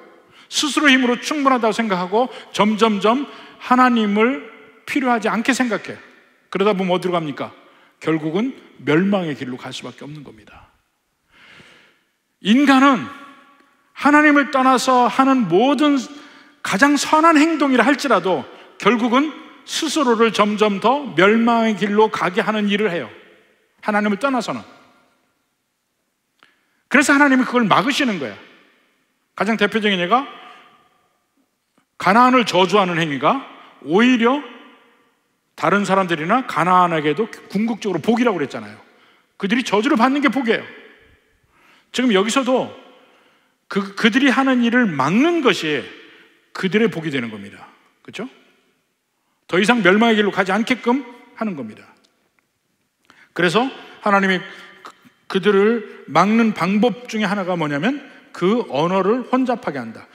스스로 힘으로 충분하다고 생각하고 점점점 하나님을 필요하지 않게 생각해요. 그러다 보면 어디로 갑니까? 결국은 멸망의 길로 갈 수밖에 없는 겁니다. 인간은 하나님을 떠나서 하는 모든 가장 선한 행동이라 할지라도 결국은 스스로를 점점 더 멸망의 길로 가게 하는 일을 해요. 하나님을 떠나서는. 그래서 하나님이 그걸 막으시는 거예요. 가장 대표적인 예가 가나안을 저주하는 행위가 오히려 다른 사람들이나 가나안에게도 궁극적으로 복이라고 그랬잖아요. 그들이 저주를 받는 게 복이에요. 지금 여기서도 그들이 하는 일을 막는 것이 그들의 복이 되는 겁니다. 그렇죠? 더 이상 멸망의 길로 가지 않게끔 하는 겁니다. 그래서 하나님이 그들을 막는 방법 중에 하나가 뭐냐면 그 언어를 혼잡하게 한다.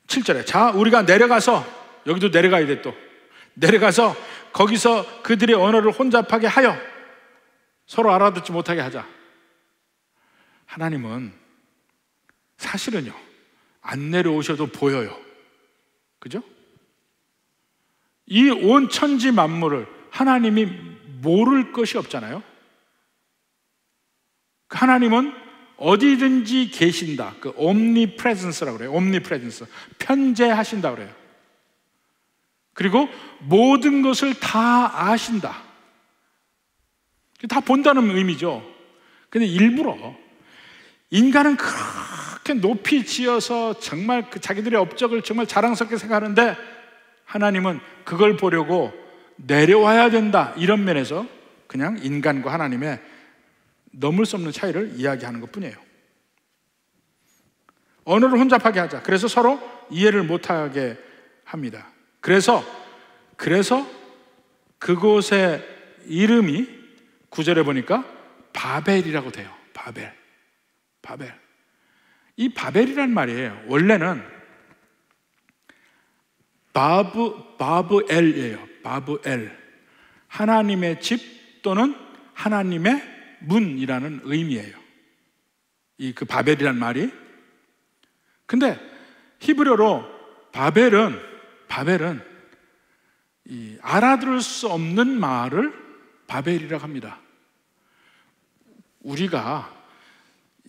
7절에 자, 우리가 내려가서, 여기도 내려가야 돼. 또 내려가서 거기서 그들의 언어를 혼잡하게 하여 서로 알아듣지 못하게 하자. 하나님은 사실은요 안 내려오셔도 보여요. 그죠? 이 온 천지 만물을 하나님이 모를 것이 없잖아요. 하나님은 어디든지 계신다. 그 omnipresence라고 그래요. omnipresence. 편재하신다 그래요. 그리고 모든 것을 다 아신다. 다 본다는 의미죠. 근데 일부러 인간은 그렇게 높이 지어서 정말 그 자기들의 업적을 정말 자랑스럽게 생각하는데 하나님은 그걸 보려고 내려와야 된다. 이런 면에서 그냥 인간과 하나님의 넘을 수 없는 차이를 이야기하는 것뿐이에요. 언어를 혼잡하게 하자. 그래서 서로 이해를 못하게 합니다. 그래서 그곳의 이름이 9절에 보니까 바벨이라고 돼요. 바벨. 이 바벨이란 말이에요. 원래는 바브엘이에요. 바브엘. 하나님의 집 또는 하나님의 문이라는 의미예요. 그 바벨이란 말이. 근데 히브리어로 바벨은 이 알아들을 수 없는 말을 바벨이라고 합니다. 우리가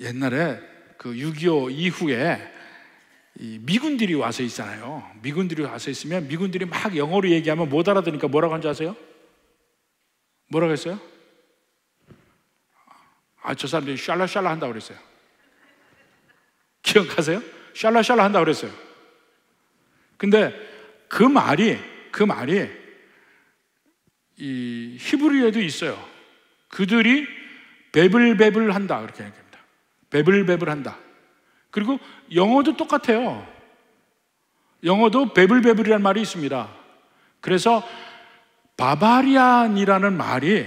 옛날에 그 6.25 이후에 이 미군들이 와서 있잖아요. 미군들이 와서 있으면 미군들이 막 영어로 얘기하면 못 알아듣으니까 뭐라고 하는지 아세요? 뭐라고 했어요? 저 사람들이 샬라샬라 한다고 그랬어요. 기억하세요? 샬라샬라 한다고 그랬어요. 근데 그 말이 이 히브리어에도 있어요. 그들이 베블베블 한다 그렇게 얘기합니다. 베블베블 한다. 그리고 영어도 똑같아요. 영어도 베블베블이라는 말이 있습니다. 그래서 바바리안이라는 말이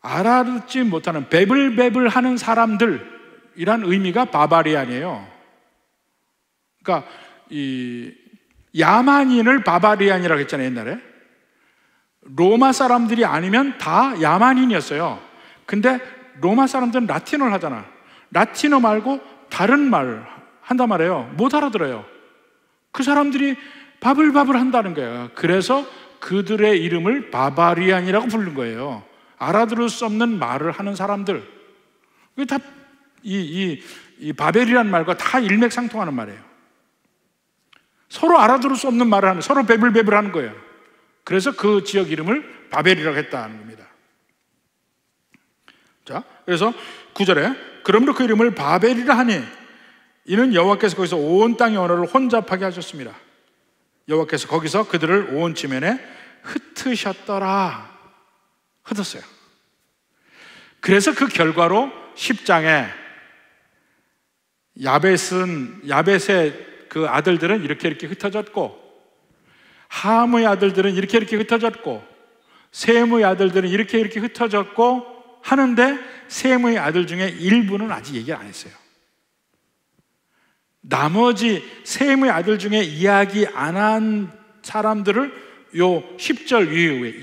알아듣지 못하는 베블베블 하는 사람들이란 의미가 바바리안이에요. 그러니까 이 야만인을 바바리안이라고 했잖아요. 옛날에 로마 사람들이 아니면 다 야만인이었어요. 근데 로마 사람들은 라틴어를 하잖아. 라틴어 말고 다른 말 한단 말이에요. 못 알아들어요. 그 사람들이 바블바블 한다는 거예요. 그래서 그들의 이름을 바바리안이라고 부른 거예요. 알아들을 수 없는 말을 하는 사람들. 이게 다 이 바벨이라는 말과 다 일맥상통하는 말이에요. 서로 알아들을 수 없는 말을 하는, 서로 베블베블 하는 거예요. 그래서 그 지역 이름을 바벨이라고 했다는 겁니다. 자, 그래서 9절에 그러므로 그 이름을 바벨이라 하니 이는 여호와께서 거기서 온 땅의 언어를 혼잡하게 하셨습니다. 여호와께서 거기서 그들을 온 지면에 흩으셨더라. 흩었어요. 그래서 그 결과로 10장에 야벳의 그 아들들은 이렇게 흩어졌고, 함의 아들들은 이렇게 흩어졌고, 셈의 아들들은 이렇게 흩어졌고 하는데 셈의 아들 중에 일부는 아직 얘기를 안 했어요. 나머지 셈의 아들 중에 이야기 안 한 사람들을 요 10절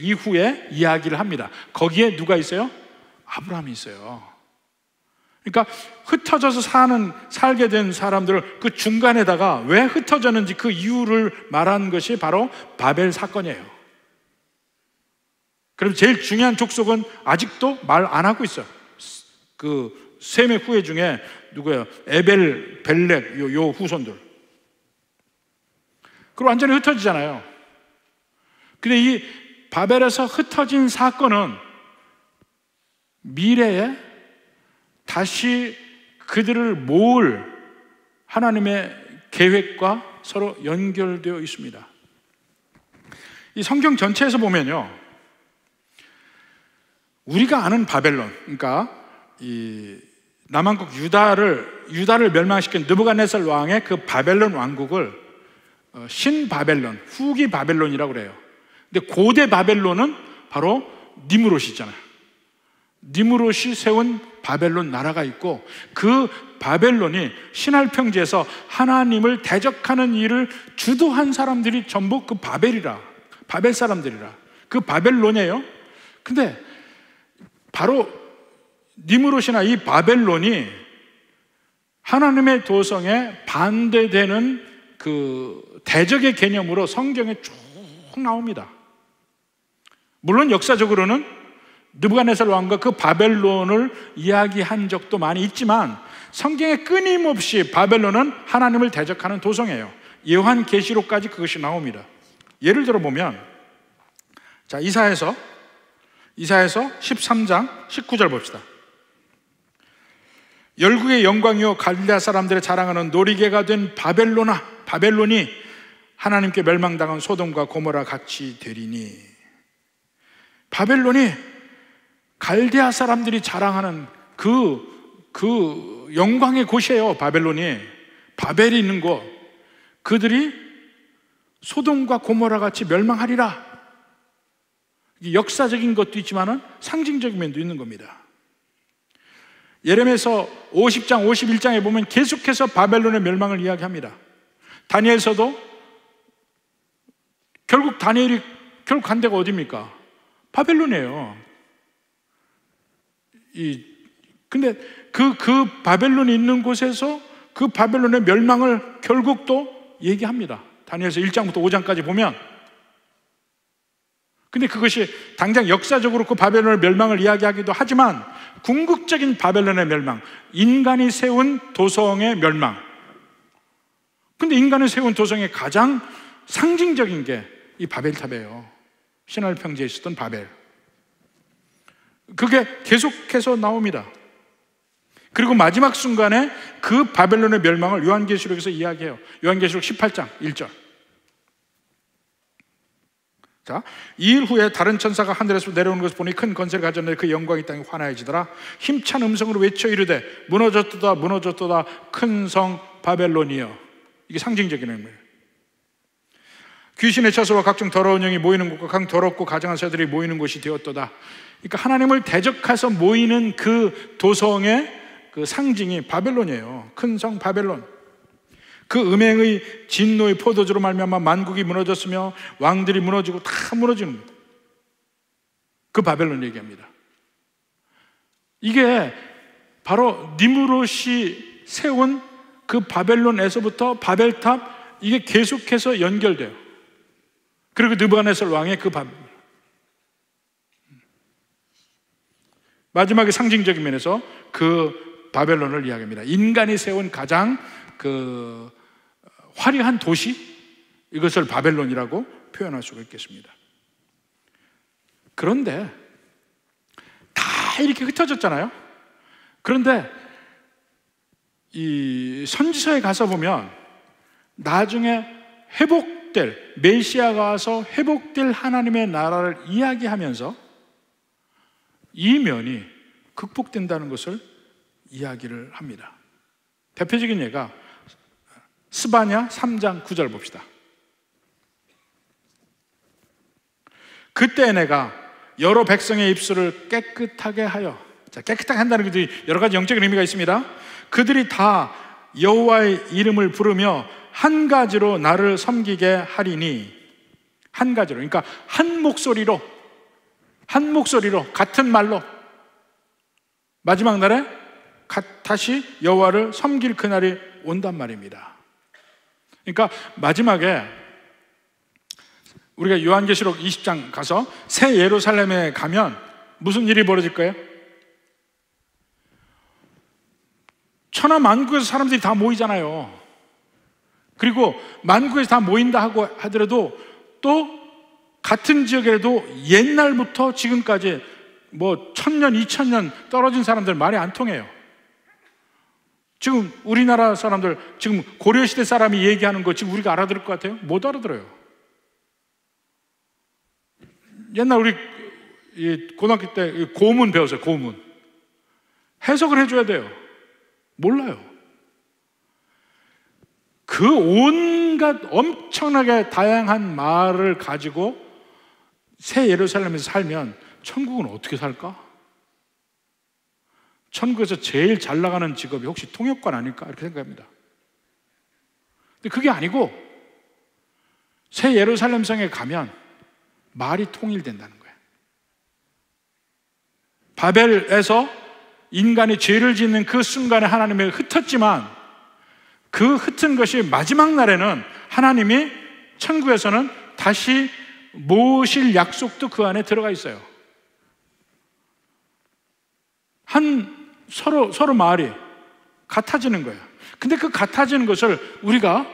이후에 이야기를 합니다. 거기에 누가 있어요? 아브라함이 있어요. 그러니까 흩어져서 살게 된 사람들을 그 중간에다가 왜 흩어졌는지 그 이유를 말한 것이 바로 바벨 사건이에요. 그럼 제일 중요한 족속은 아직도 말 안 하고 있어요. 그 셈의 후예 중에 누구예요? 에벨, 벨렉 요 후손들. 그리고 완전히 흩어지잖아요. 근데 이 바벨에서 흩어진 사건은 미래에 다시 그들을 모을 하나님의 계획과 서로 연결되어 있습니다. 이 성경 전체에서 보면요, 우리가 아는 바벨론, 그러니까 이 남한국 유다를 멸망시킨 느부갓네살 왕의 그 바벨론 왕국을 신바벨론, 후기 바벨론이라고 그래요. 근데 고대 바벨론은 바로 니므롯이잖아요. 니므롯이 세운 바벨론 나라가 있고, 그 바벨론이 신할 평지에서 하나님을 대적하는 일을 주도한 사람들이 전부 그 바벨 사람들이라. 그 바벨론이에요. 근데 바로 니므롯이나 이 바벨론이 하나님의 도성에 반대되는 그 대적의 개념으로 성경에 쭉 나옵니다. 물론 역사적으로는 느부갓네살 왕과 그 바벨론을 이야기한 적도 많이 있지만 성경에 끊임없이 바벨론은 하나님을 대적하는 도성이에요. 요한계시록까지 그것이 나옵니다. 예를 들어 보면, 자, 이사야서 13장 19절 봅시다. 열국의 영광이요 갈대아 사람들의 자랑하는 놀이개가 된 바벨론이 하나님께 멸망당한 소돔과 고모라 같이 되리니. 바벨론이 갈대아 사람들이 자랑하는 그 영광의 곳이에요. 바벨론이, 바벨이 있는 곳, 그들이 소돔과 고모라 같이 멸망하리라. 역사적인 것도 있지만 상징적인 면도 있는 겁니다. 예레미야서 50장 51장에 보면 계속해서 바벨론의 멸망을 이야기합니다. 다니엘서도 결국 다니엘이 간 데가 어디입니까? 바벨론이에요. 근데 그 바벨론이 있는 곳에서 그 바벨론의 멸망을 결국 또 얘기합니다. 다니엘서 1장부터 5장까지 보면. 근데 그것이 당장 역사적으로 그 바벨론의 멸망을 이야기하기도 하지만 궁극적인 바벨론의 멸망, 인간이 세운 도성의 멸망. 근데 인간이 세운 도성의 가장 상징적인 게 이 바벨탑이에요. 시나이 평지에 있었던 바벨. 그게 계속해서 나옵니다. 그리고 마지막 순간에 그 바벨론의 멸망을 요한계시록에서 이야기해요. 요한계시록 18장 1절. 자, 2일 후에 다른 천사가 하늘에서 내려오는 것을 보니 큰 권세를 가졌는데 그 영광이 땅에 환하여지더라. 힘찬 음성으로 외쳐 이르되 무너졌도다 무너졌도다 큰 성 바벨론이여. 이게 상징적인 의미예요. 귀신의 처소와 각종 더러운 영이 모이는 곳과 각 더럽고 가증한 새들이 모이는 곳이 되었도다. 그러니까 하나님을 대적해서 모이는 그 도성의 그 상징이 바벨론이에요. 큰 성 바벨론. 그 음행의 진노의 포도주로 말미암아 만국이 무너졌으며 왕들이 무너지고 다 무너지는 거예요. 그 바벨론 얘기합니다. 이게 바로 니므롯이 세운 그 바벨론에서부터 바벨탑, 이게 계속해서 연결돼요. 그리고 느부갓네살 왕의 그 바벨론. 마지막에 상징적인 면에서 그 바벨론을 이야기합니다. 인간이 세운 가장 그 화려한 도시, 이것을 바벨론이라고 표현할 수가 있겠습니다. 그런데 다 이렇게 흩어졌잖아요. 그런데 이 선지서에 가서 보면 나중에 메시아가 와서 회복될 하나님의 나라를 이야기하면서 이 면이 극복된다는 것을 이야기를 합니다. 대표적인 예가 스바냐 3장 9절 봅시다. 그때 내가 여러 백성의 입술을 깨끗하게 하여, 자, 깨끗하게 한다는 것이 여러 가지 영적인 의미가 있습니다. 그들이 다 여호와의 이름을 부르며 한 가지로 나를 섬기게 하리니. 한 가지로, 그러니까 한 목소리로 같은 말로 마지막 날에 다시 여호와를 섬길 그날이 온단 말입니다. 그러니까 마지막에 우리가 요한계시록 20장 가서 새 예루살렘에 가면 무슨 일이 벌어질 거예요? 천하 만국에서 사람들이 다 모이잖아요. 그리고 만국에서 다 모인다 하더라도 또 같은 지역에도 옛날부터 지금까지 뭐 1000년, 2000년 떨어진 사람들 말이 안 통해요. 지금 우리나라 사람들, 지금 고려시대 사람이 얘기하는 거 지금 우리가 알아들을 것 같아요? 못 알아들어요. 옛날 우리 고등학교 때 고문 배웠어요. 고문. 해석을 해줘야 돼요. 몰라요. 그 온갖 엄청나게 다양한 말을 가지고 새 예루살렘에서 살면 천국은 어떻게 살까? 천국에서 제일 잘 나가는 직업이 혹시 통역관 아닐까? 이렇게 생각합니다. 근데 그게 아니고 새 예루살렘 성에 가면 말이 통일된다는 거예요. 바벨에서 인간이 죄를 짓는 그 순간에 하나님이 흩었지만 그 흩은 것이 마지막 날에는 하나님이 천국에서는 다시 모실 약속도 그 안에 들어가 있어요. 서로 말이 같아지는 거예요. 근데 그 같아지는 것을 우리가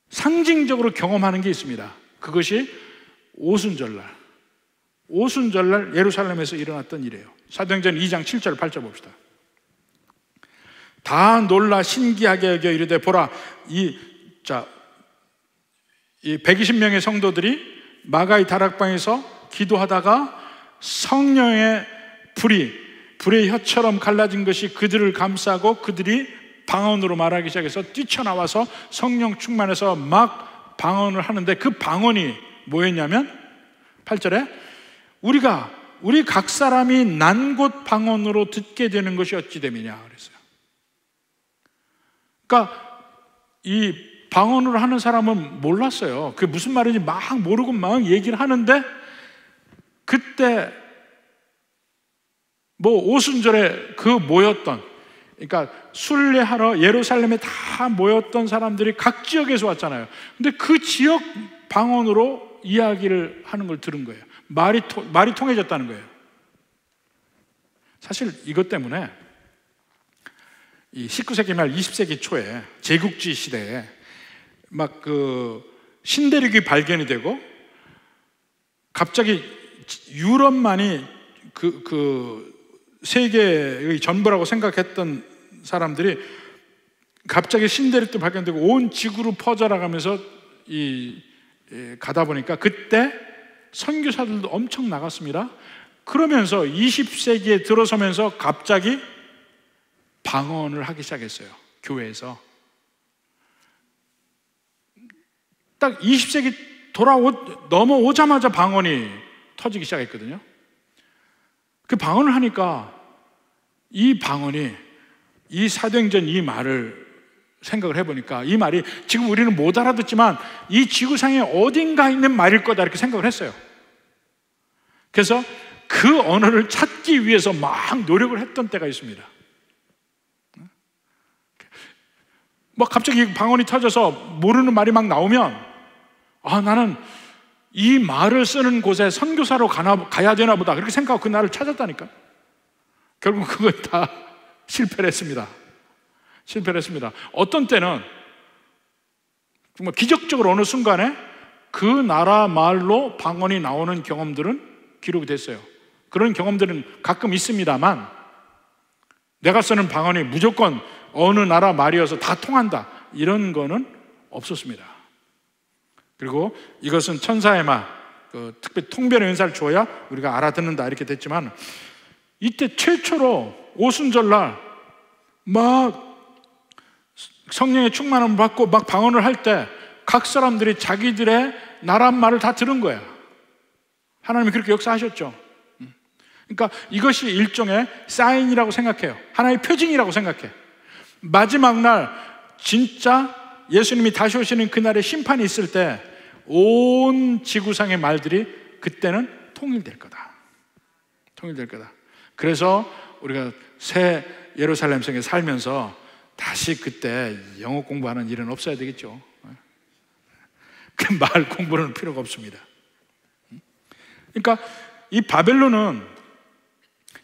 상징적으로 경험하는 게 있습니다. 그것이 오순절날 예루살렘에서 일어났던 일이에요. 사도행전 2장 7절 8절 봅시다. 다 놀라 신기하게 여겨 이르되 보라 이 120명의 성도들이 마가의 다락방에서 기도하다가 성령의 불의 혀처럼 갈라진 것이 그들을 감싸고 그들이 방언으로 말하기 시작해서 뛰쳐나와서 성령 충만해서 막 방언을 하는데 그 방언이 뭐였냐면 8절에 우리 각 사람이 난 곳 방언으로 듣게 되는 것이 어찌 됨이냐 그랬어요. 그러니까 이 방언으로 하는 사람은 몰랐어요. 그게 무슨 말인지 막 모르고 막 얘기를 하는데 그때 오순절에 그러니까 순례하러 예루살렘에 다 모였던 사람들이 각 지역에서 왔잖아요. 근데 그 지역 방언으로 이야기를 하는 걸 들은 거예요. 말이 통해졌다는 거예요. 사실 이것 때문에 이 19세기 말 20세기 초에 제국주의 시대에 막 신대륙이 발견이 되고 갑자기 유럽만이 세계의 전부라고 생각했던 사람들이 갑자기 신대륙도 발견되고 온 지구로 퍼져나가면서 가다 보니까 그때 선교사들도 엄청 나갔습니다. 그러면서 20세기에 들어서면서 갑자기 방언을 하기 시작했어요. 교회에서. 딱 20세기 넘어오자마자 방언이 터지기 시작했거든요. 그 방언을 하니까 이 방언이 이 사도행전 이 말을 생각을 해보니까 이 말이 지금 우리는 못 알아듣지만 이 지구상에 어딘가 있는 말일 거다 이렇게 생각을 했어요. 그래서 그 언어를 찾기 위해서 막 노력을 했던 때가 있습니다. 갑자기 방언이 터져서 모르는 말이 막 나오면 나는 이 말을 쓰는 곳에 선교사로 가야 되나 보다 그렇게 생각하고 그 날을 찾았다니까. 결국 그건 다 실패를 했습니다. 어떤 때는 정말 기적적으로 어느 순간에 그 나라 말로 방언이 나오는 경험들은 기록이 됐어요. 그런 경험들은 가끔 있습니다만 내가 쓰는 방언이 무조건 어느 나라 말이어서 다 통한다 이런 거는 없었습니다. 그리고 이것은 천사의 말, 특별히 통변의 은사를 줘야 우리가 알아듣는다 이렇게 됐지만 이때 최초로 오순절날 막 성령의 충만함을 받고 막 방언을 할 때 각 사람들이 자기들의 나라 말을 다 들은 거예요. 하나님이 그렇게 역사하셨죠. 그러니까 이것이 일종의 사인이라고 생각해요. 하나의 표징이라고 생각해. 마지막 날 진짜 예수님이 다시 오시는 그날에 심판이 있을 때 온 지구상의 말들이 그때는 통일될 거다. 그래서 우리가 새 예루살렘 성에 살면서 다시 그때 영어 공부하는 일은 없어야 되겠죠. 그 말 공부는 필요가 없습니다. 그러니까 이 바벨론은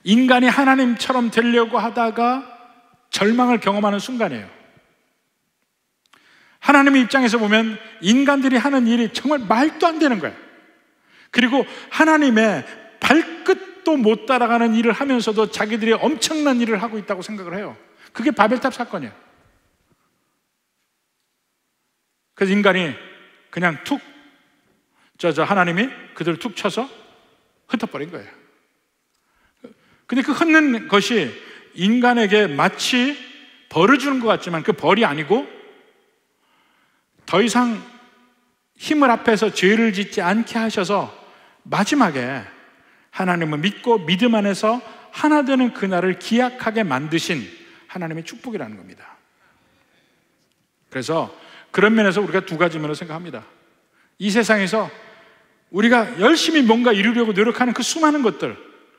인간이 하나님처럼 되려고 하다가 절망을 경험하는 순간이에요. 하나님의 입장에서 보면 인간들이 하는 일이 정말 말도 안 되는 거예요. 그리고 하나님의 발끝도 못 따라가는 일을 하면서도 자기들이 엄청난 일을 하고 있다고 생각을 해요. 그게 바벨탑 사건이에요. 그래서 인간이 그냥 하나님이 그들을 툭 쳐서 흩어버린 거예요. 근데 그 흩는 것이 인간에게 마치 벌을 주는 것 같지만 그 벌이 아니고 더 이상 힘을 합해서 죄를 짓지 않게 하셔서 마지막에 하나님을 믿고 믿음 안에서 하나 되는 그날을 기약하게 만드신 하나님의 축복이라는 겁니다. 그래서 그런 면에서 우리가 두 가지 면을 생각합니다. 이 세상에서 우리가 열심히 뭔가 이루려고 노력하는 그 수많은 것들,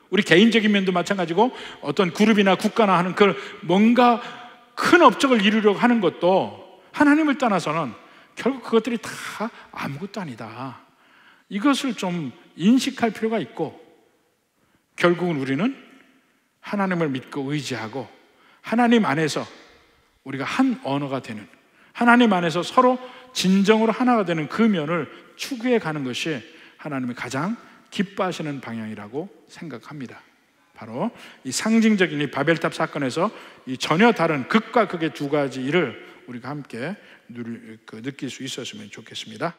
우리 개인적인 면도 마찬가지고 어떤 그룹이나 국가나 하는 그 뭔가 큰 업적을 이루려고 하는 것도 하나님을 떠나서는 결국 그것들이 다 아무것도 아니다. 이것을 좀 인식할 필요가 있고, 결국은 우리는 하나님을 믿고 의지하고 하나님 안에서 우리가 한 언어가 되는, 하나님 안에서 서로 진정으로 하나가 되는 그 면을 추구해 가는 것이 하나님이 가장 기뻐하시는 방향이라고 생각합니다. 바로 이 상징적인 이 바벨탑 사건에서 이 전혀 다른 극과 극의 두 가지 일을 우리가 함께 느낄 수 있었으면 좋겠습니다.